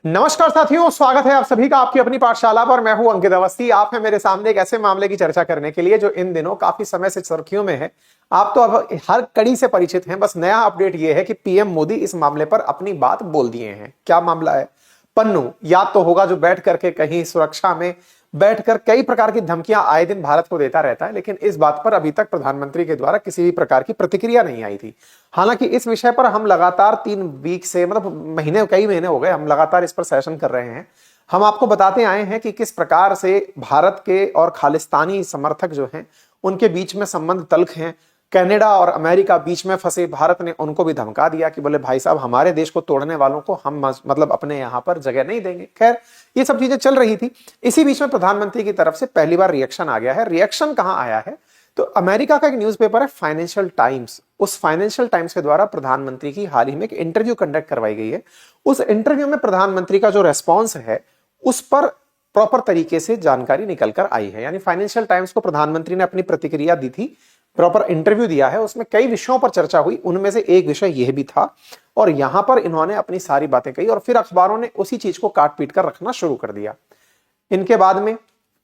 नमस्कार साथियों, स्वागत है आप सभी का आपकी अपनी पाठशाला पर। मैं हूं अंकित अवस्थी। आप हैं मेरे सामने एक ऐसे मामले की चर्चा करने के लिए जो इन दिनों काफी समय से सुर्खियों में है। आप तो अब हर कड़ी से परिचित हैं। बस नया अपडेट यह है कि पीएम मोदी इस मामले पर अपनी बात बोल दिए हैं। क्या मामला है? पन्नू याद तो होगा, जो बैठ करके कहीं सुरक्षा में बैठकर कई प्रकार की धमकियां आए दिन भारत को देता रहता है, लेकिन इस बात पर अभी तक प्रधानमंत्री के द्वारा किसी भी प्रकार की प्रतिक्रिया नहीं आई थी। हालांकि इस विषय पर हम लगातार 3 वीक से, मतलब महीने, कई महीने हो गए, हम लगातार इस पर सेशन कर रहे हैं। हम आपको बताते आए हैं कि किस प्रकार से भारत के और खालिस्तानी समर्थक जो हैं उनके बीच में संबंध तल्ख हैं। कनाडा और अमेरिका बीच में फंसे, भारत ने उनको भी धमका दिया कि बोले भाई साहब, हमारे देश को तोड़ने वालों को हम मतलब अपने यहां पर जगह नहीं देंगे। खैर, ये सब चीजें चल रही थी। इसी बीच में प्रधानमंत्री की तरफ से पहली बार रिएक्शन आ गया है। रिएक्शन कहां आया है? तो अमेरिका का एक न्यूज़पेपर है फाइनेंशियल टाइम्स। उस फाइनेंशियल टाइम्स के द्वारा प्रधानमंत्री की हाल ही में एक इंटरव्यू कंडक्ट करवाई गई है। उस इंटरव्यू में प्रधानमंत्री का जो रेस्पॉन्स है उस पर प्रॉपर तरीके से जानकारी निकल कर आई है। यानी फाइनेंशियल टाइम्स को प्रधानमंत्री ने अपनी प्रतिक्रिया दी थी, प्रॉपर इंटरव्यू दिया है। उसमें कई विषयों पर चर्चा हुई, उनमें से एक विषय यह भी था। और यहां पर इन्होंने अपनी सारी बातें कही और फिर अखबारों ने उसी चीज को काट पीट कर रखना शुरू कर दिया। इनके बाद में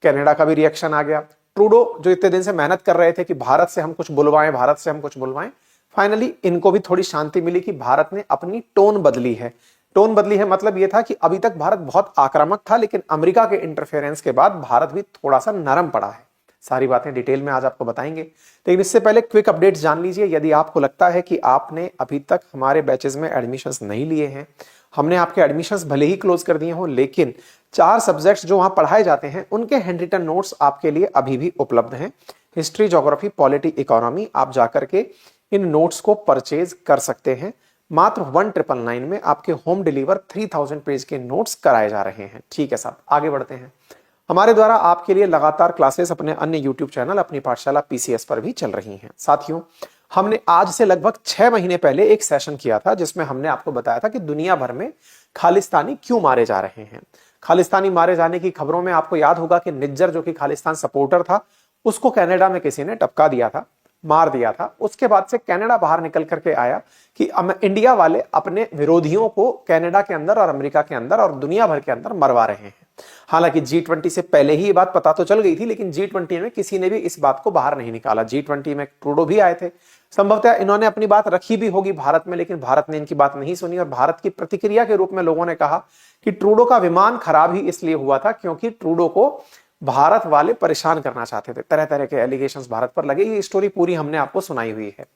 कनाडा का भी रिएक्शन आ गया। ट्रूडो जो इतने दिन से मेहनत कर रहे थे कि भारत से हम कुछ बुलवाएं, भारत से हम कुछ बुलवाएं, फाइनली इनको भी थोड़ी शांति मिली कि भारत ने अपनी टोन बदली है। टोन बदली है मतलब यह था कि अभी तक भारत बहुत आक्रामक था, लेकिन अमेरिका के इंटरफेरेंस के बाद भारत भी थोड़ा सा नरम पड़ा है। सारी बातें डिटेल में आज आपको बताएंगे, लेकिन इससे पहले क्विक अपडेट जान लीजिए। यदि आपको लगता है कि आपने अभी तक हमारे बैचेस में एडमिशंस नहीं लिए हैं, हमने आपके एडमिशंस भले ही क्लोज कर दिए हों, लेकिन 4 सब्जेक्ट्स जो वहां पढ़ाए जाते हैं उनके हैंड रिटन नोट्स आपके लिए अभी भी उपलब्ध हैं। हिस्ट्री, ज्योग्राफी, पॉलिटी, इकोनॉमी, आप जाकर के इन नोट्स को परचेज कर सकते हैं। मात्र 1999 में आपके होम डिलीवर 3000 पेज के नोट्स कराए जा रहे हैं। ठीक है साहब, आगे बढ़ते हैं। हमारे द्वारा आपके लिए लगातार क्लासेस अपने अन्य यूट्यूब चैनल अपनी पाठशाला पीसीएस पर भी चल रही हैं। साथियों, हमने आज से लगभग 6 महीने पहले एक सेशन किया था जिसमें हमने आपको बताया था कि दुनिया भर में खालिस्तानी क्यों मारे जा रहे हैं। खालिस्तानी मारे जाने की खबरों में आपको याद होगा कि निज्जर, जो कि खालिस्तान सपोर्टर था, उसको कनाडा में किसी ने टपका दिया था, मार दिया था। उसके बाद से कनाडा बाहर निकल करके आया कि इंडिया वाले अपने विरोधियों को कनाडा के अंदर और अमेरिका के अंदर और दुनिया भर के अंदर मरवा रहे हैं। हालांकि G20 से पहले ही ये बात पता तो चल गई थी, लेकिन G20 में किसी ने भी इस बात को बाहर नहीं निकाला। G20 में ट्रूडो भी आए थे, संभवतः इन्होंने अपनी बात रखी भी होगी भारत में, लेकिन भारत ने इनकी बात नहीं सुनी। और भारत की प्रतिक्रिया के रूप में लोगों ने कहा कि ट्रूडो का विमान खराब ही इसलिए हुआ था क्योंकि ट्रूडो को भारत वाले परेशान करना चाहते थे। तरह तरह के एलिगेशंस भारत पर लगे। ये स्टोरी पूरी हमने आपको सुनाई हुई है।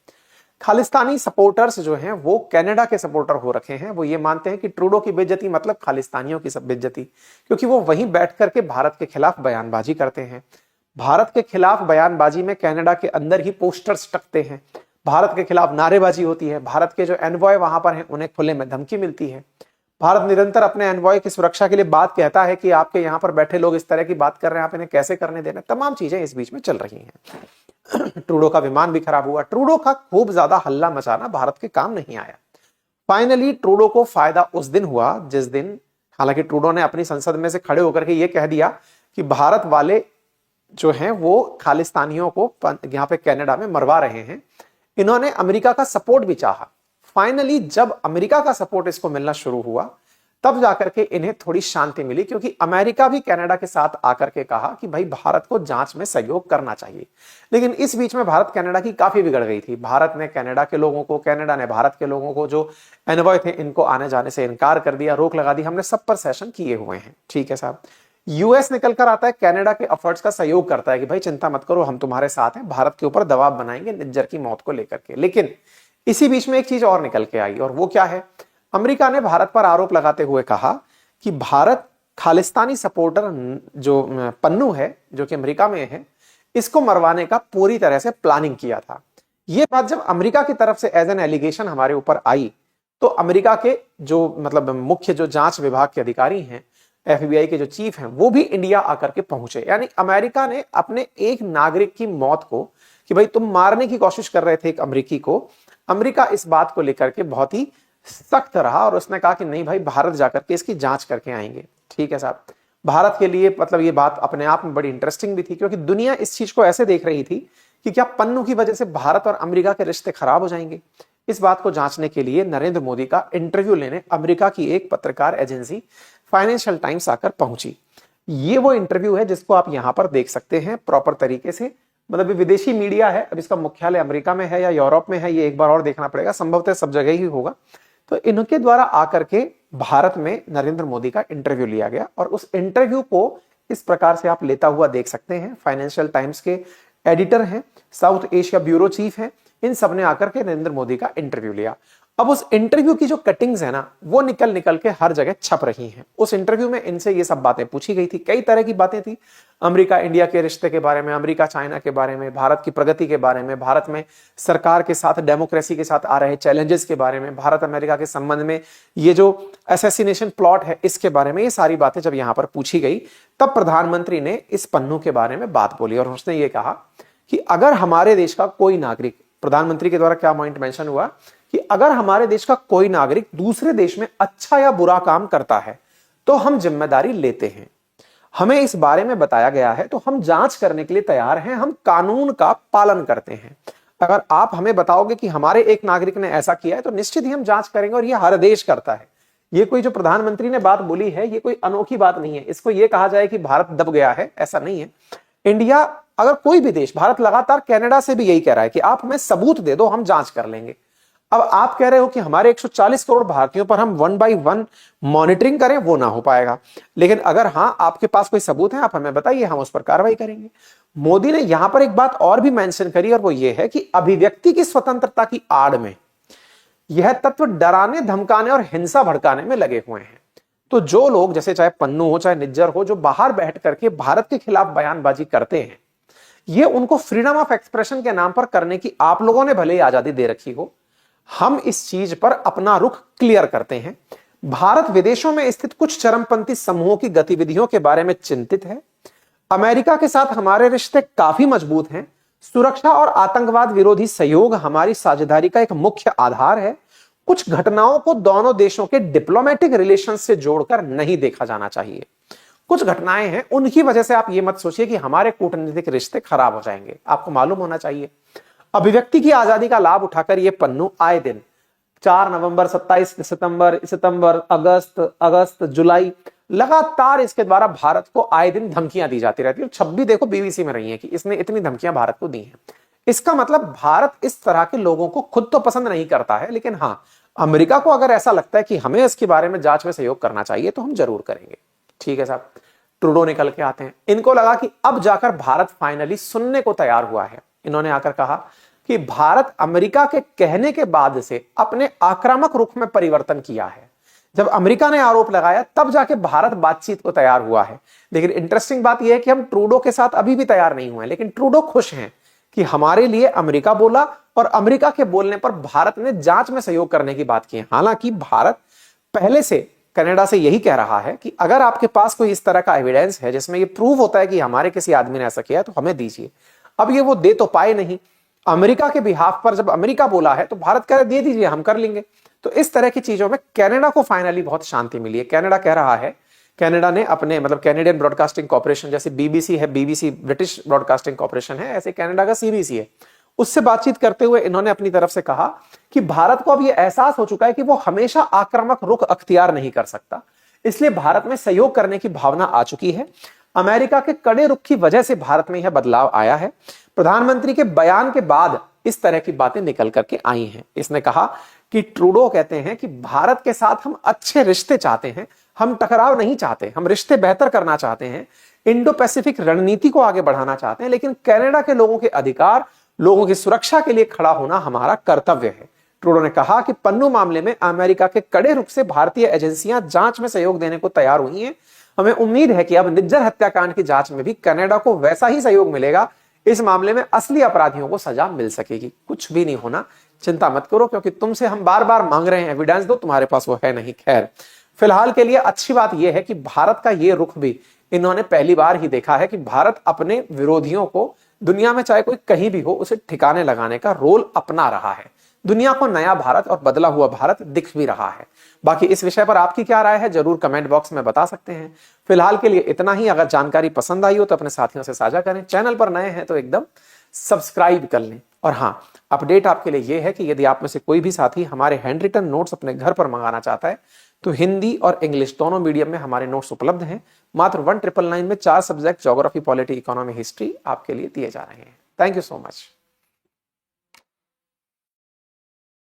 खालिस्तानी सपोर्टर्स जो हैं वो कनाडा के सपोर्टर हो रखे हैं। वो ये मानते हैं कि ट्रूडो की बेइज्जती मतलब खालिस्तानियों की सब बेइज्जती, क्योंकि वो वहीं बैठ करके भारत के खिलाफ बयानबाजी करते हैं। भारत के खिलाफ बयानबाजी में कनाडा के अंदर ही पोस्टर्स टकते हैं, भारत के खिलाफ नारेबाजी होती है। भारत के जो एनवॉय वहां पर हैं उन्हें खुले में धमकी मिलती है। भारत निरंतर अपने एनवॉय की सुरक्षा के लिए बात कहता है कि आपके यहां पर बैठे लोग इस तरह की बात कर रहे हैं, आप इन्हें कैसे करने दे रहे हैं। तमाम चीजें इस बीच में चल रही हैं। ट्रूडो का विमान भी खराब हुआ। ट्रूडो का खूब ज्यादा हल्ला मचाना भारत के काम नहीं आया। फाइनली ट्रूडो को फायदा उस दिन हुआ जिस दिन, हालांकि ट्रूडो ने अपनी संसद में से खड़े होकर के यह कह दिया कि भारत वाले जो हैं वो खालिस्तानियों को यहां पे कनाडा में मरवा रहे हैं। इन्होंने अमेरिका का सपोर्ट भी चाहा। फाइनली जब अमेरिका का सपोर्ट इसको मिलना शुरू हुआ तब जाकर के इन्हें थोड़ी शांति मिली, क्योंकि अमेरिका भी कनाडा के साथ आकर के कहा कि भाई भारत को जांच में सहयोग करना चाहिए। लेकिन इस बीच में भारत कनाडा की काफी बिगड़ गई थी। भारत ने कनाडा के लोगों को, कनाडा ने भारत के लोगों को, जो एनवॉय थे इनको आने जाने से इनकार कर दिया, रोक लगा दी। हमने सब पर सेशन किए हुए हैं। ठीक है साहब। यूएस निकल कर आता है, कनाडा के एफर्ट्स का सहयोग करता है कि भाई चिंता मत करो, हम तुम्हारे साथ हैं, भारत के ऊपर दबाव बनाएंगे निज्जर की मौत को लेकर के। लेकिन इसी बीच में एक चीज और निकल के आई, और वो क्या है? अमेरिका ने भारत पर आरोप लगाते हुए कहा कि भारत खालिस्तानी सपोर्टर जो पन्नू है, जो कि अमेरिका में है, इसको मरवाने का पूरी तरह से प्लानिंग किया था। यह बात जब अमेरिका की तरफ से एज एन एलिगेशन हमारे ऊपर आई तो अमेरिका के जो मतलब मुख्य जो जांच विभाग के अधिकारी हैं, एफबीआई के जो चीफ हैं, वो भी इंडिया आकर के पहुंचे। यानी अमेरिका ने अपने एक नागरिक की मौत को, कि भाई तुम मारने की कोशिश कर रहे थे एक अमेरिकी को, अमेरिका इस बात को लेकर के बहुत ही सख्त रहा और उसने कहा कि नहीं भाई, भारत जाकर के इसकी जांच करके आएंगे। ठीक है साहब। भारत के लिए मतलब ये बात अपने आप में बड़ी इंटरेस्टिंग भी थी, क्योंकि दुनिया इस चीज को ऐसे देख रही थी कि क्या पन्नू की वजह से भारत और अमेरिका के रिश्ते खराब हो जाएंगे। इस बात को जांचने के लिए नरेंद्र मोदी का इंटरव्यू लेने अमेरिका की एक पत्रकार एजेंसी फाइनेंशियल टाइम्स आकर पहुंची। ये वो इंटरव्यू है जिसको आप यहां पर देख सकते हैं प्रॉपर तरीके से। मतलब ये विदेशी मीडिया है, अब इसका मुख्यालय अमेरिका में है या यूरोप में है, ये एक बार और देखना पड़ेगा, संभवतः सब जगह ही होगा। तो इनके द्वारा आकर के भारत में नरेंद्र मोदी का इंटरव्यू लिया गया और उस इंटरव्यू को इस प्रकार से आप लेता हुआ देख सकते हैं। फाइनेंशियल टाइम्स के एडिटर हैं, साउथ एशिया ब्यूरो चीफ हैं, इन सब ने आकर के नरेंद्र मोदी का इंटरव्यू लिया। अब उस इंटरव्यू की जो कटिंग्स है ना, वो निकल निकल के हर जगह छप रही हैं। उस इंटरव्यू में इनसे ये सब बातें पूछी गई थी, कई तरह की बातें थी, अमेरिका इंडिया के रिश्ते के बारे में, अमेरिका चाइना के बारे में, भारत की प्रगति के बारे में, भारत में सरकार के साथ डेमोक्रेसी के साथ आ रहे चैलेंजेस के बारे में, भारत अमेरिका के संबंध में ये जो असैसिनेशन प्लॉट है इसके बारे में, ये सारी बातें जब यहां पर पूछी गई तब प्रधानमंत्री ने इस पन्नू के बारे में बात बोली और उसने ये कहा कि अगर हमारे देश का कोई नागरिक, प्रधानमंत्री के द्वारा क्या पॉइंट मेंशन हुआ कि अगर हमारे देश का कोई नागरिक दूसरे देश में अच्छा या बुरा काम करता है तो हम जिम्मेदारी लेते हैं, हमें इस बारे में बताया गया है तो हम जांच करने के लिए तैयार हैं, हम कानून का पालन करते हैं। अगर आप हमें बताओगे कि हमारे एक नागरिक ने ऐसा किया है तो निश्चित ही हम जांच करेंगे और यह हर देश करता है। ये कोई जो प्रधानमंत्री ने बात बोली है ये कोई अनोखी बात नहीं है। इसको ये कहा जाए कि भारत दब गया है, ऐसा नहीं है। इंडिया, अगर कोई भी देश, भारत लगातार कनाडा से भी यही कह रहा है कि आप हमें सबूत दे दो, हम जांच कर लेंगे। अब आप कह रहे हो कि हमारे 140 करोड़ भारतीयों पर हम 1 by 1 मॉनिटरिंग करें, वो ना हो पाएगा। लेकिन अगर हां आपके पास कोई सबूत है आप हमें बताइए, हम उस पर कार्रवाई करेंगे। मोदी ने यहां पर एक बात और भी मेंशन करी और वो ये है कि अभिव्यक्ति की स्वतंत्रता की आड़ में यह तत्व डराने, धमकाने और हिंसा भड़काने में लगे हुए हैं। तो जो लोग, जैसे चाहे पन्नू हो चाहे निज्जर हो, जो बाहर बैठ करके भारत के खिलाफ बयानबाजी करते हैं, ये उनको फ्रीडम ऑफ एक्सप्रेशन के नाम पर करने की आप लोगों ने भले ही आजादी दे रखी हो, हम इस चीज पर अपना रुख क्लियर करते हैं। भारत विदेशों में स्थित कुछ चरमपंथी समूहों की गतिविधियों के बारे में चिंतित है। अमेरिका के साथ हमारे रिश्ते काफी मजबूत हैं। सुरक्षा और आतंकवाद विरोधी सहयोग हमारी साझेदारी का एक मुख्य आधार है। कुछ घटनाओं को दोनों देशों के डिप्लोमेटिक रिलेशन से जोड़कर नहीं देखा जाना चाहिए। कुछ घटनाएं हैं, उनकी वजह से आप ये मत सोचिए कि हमारे कूटनीतिक रिश्ते खराब हो जाएंगे। आपको मालूम होना चाहिए, अभिव्यक्ति की आजादी का लाभ उठाकर ये पन्नू आए दिन 4 नवंबर, 27 सितंबर, अगस्त, जुलाई, लगातार इसके द्वारा भारत को आए दिन धमकियां दी जाती रहती है। 26 देखो बीबीसी में रही है कि इसने इतनी धमकियां भारत को दी हैं। इसका मतलब भारत इस तरह के लोगों को खुद तो पसंद नहीं करता है, लेकिन हां, अमेरिका को अगर ऐसा लगता है कि हमें इसके बारे में जांच में सहयोग करना चाहिए तो हम जरूर करेंगे। ठीक है साहब, ट्रूडो निकल के आते हैं। इनको लगा कि अब जाकर भारत फाइनली सुनने को तैयार हुआ है। इन्होंने आकर कहा कि भारत अमेरिका के कहने के बाद से अपने आक्रामक रुख में परिवर्तन किया है। जब अमेरिका ने आरोप लगाया तब जाके भारत बातचीत को तैयार हुआ है। लेकिन इंटरेस्टिंग बात यह है कि हम ट्रूडो के साथ अभी भी तैयार नहीं हुए, लेकिन ट्रूडो खुश हैं कि हमारे लिए अमेरिका बोला और अमेरिका के बोलने पर भारत ने जांच में सहयोग करने की बात की है। हालांकि भारत पहले से कनाडा से यही कह रहा है कि अगर आपके पास कोई इस तरह का एविडेंस है जिसमें यह प्रूव होता है कि हमारे किसी आदमी ने ऐसा किया तो हमें दीजिए। अब ये वो दे तो पाए नहीं। अमेरिका के बिहाफ पर जब अमेरिका बोला है तो भारत कह रहा दे दीजिए, हम कर लेंगे। तो इस तरह की चीजों में कनाडा को फाइनली बहुत शांति मिली है। कनाडा कह रहा है, कनाडा ने अपने मतलब कैनेडियन ब्रॉडकास्टिंग कॉर्पोरेशन, जैसे बीबीसी है, बीबीसी ब्रिटिश ब्रॉडकास्टिंग कॉर्पोरेशन है, ऐसे कनाडा का सीबीसी है, उससे बातचीत करते हुए इन्होंने अपनी तरफ से कहा कि भारत को अब यह एहसास हो चुका है कि वो हमेशा आक्रामक रुख अख्तियार नहीं कर सकता, इसलिए भारत में सहयोग करने की भावना आ चुकी है। अमेरिका के कड़े रुख की वजह से भारत में यह बदलाव आया है। प्रधानमंत्री के बयान के बाद इस तरह की बातें निकल करके आई हैं। इसने कहा कि ट्रूडो कहते हैं कि भारत के साथ हम अच्छे रिश्ते चाहते हैं, हम टकराव नहीं चाहते, हम रिश्ते बेहतर करना चाहते हैं, इंडो पैसिफिक रणनीति को आगे बढ़ाना चाहते हैं, लेकिन कनाडा के लोगों के अधिकार, लोगों की सुरक्षा के लिए खड़ा होना हमारा कर्तव्य है। ट्रूडो ने कहा कि पन्नू मामले में अमेरिका के कड़े रुख से भारतीय एजेंसियां जांच में सहयोग देने को तैयार हुई हैं। हमें उम्मीद है कि अब निज्जर हत्याकांड की जांच में भी कनाडा को वैसा ही सहयोग मिलेगा। इस मामले में असली अपराधियों को सजा मिल सकेगी। कुछ भी नहीं होना, चिंता मत करो, क्योंकि तुमसे हम बार बार मांग रहे हैं एविडेंस दो, तुम्हारे पास वो है नहीं। खैर, फिलहाल के लिए अच्छी बात यह है कि भारत का ये रुख भी इन्होंने पहली बार ही देखा है कि भारत अपने विरोधियों को दुनिया में चाहे कोई कहीं भी हो उसे ठिकाने लगाने का रोल अपना रहा है। दुनिया को नया भारत और बदला हुआ भारत दिख भी रहा है। बाकी इस विषय पर आपकी क्या राय है जरूर कमेंट बॉक्स में बता सकते हैं। फिलहाल के लिए इतना ही। अगर जानकारी पसंद आई हो तो अपने साथियों से साझा करें। चैनल पर नए हैं तो एकदम सब्सक्राइब कर लें। और हाँ, अपडेट आपके लिए यह है कि यदि आप में से कोई भी साथी हमारे हैंड रिटन नोट्स अपने घर पर मंगाना चाहता है तो हिंदी और इंग्लिश दोनों मीडियम में हमारे नोट्स उपलब्ध हैं। मात्र 1999 में 4 subject geography, polity, economy, history आपके लिए दिए जा रहे हैं। Thank you so much.